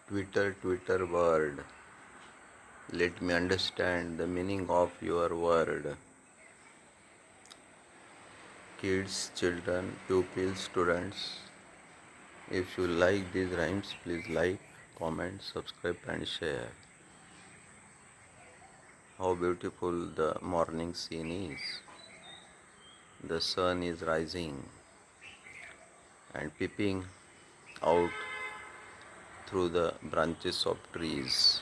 Twitter word. Let me understand the meaning of your word. Kids, children, pupils, students. If you like these rhymes, please like, comment, subscribe, and share. How beautiful the morning scene is. The sun is rising and peeping out through the branches of trees.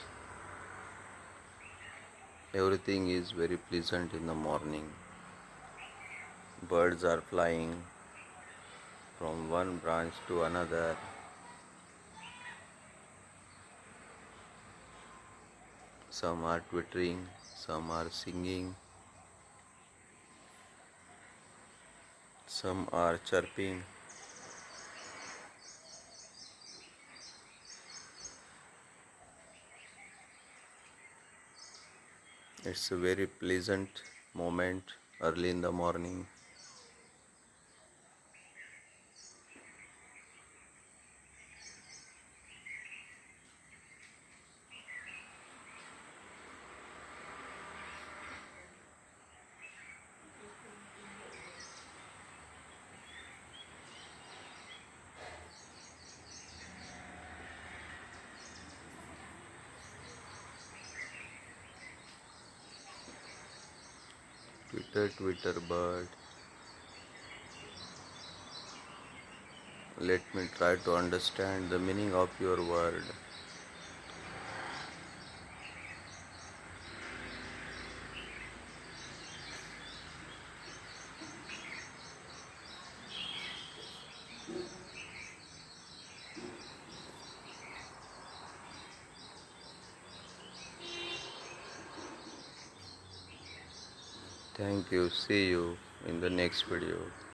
Everything is very pleasant in the morning. Birds are flying from one branch to another. Some are twittering, some are singing, some are chirping. It's a very pleasant moment early in the morning. Twitter bird. Let me try to understand the meaning of your word. Thank you. See you in the next video.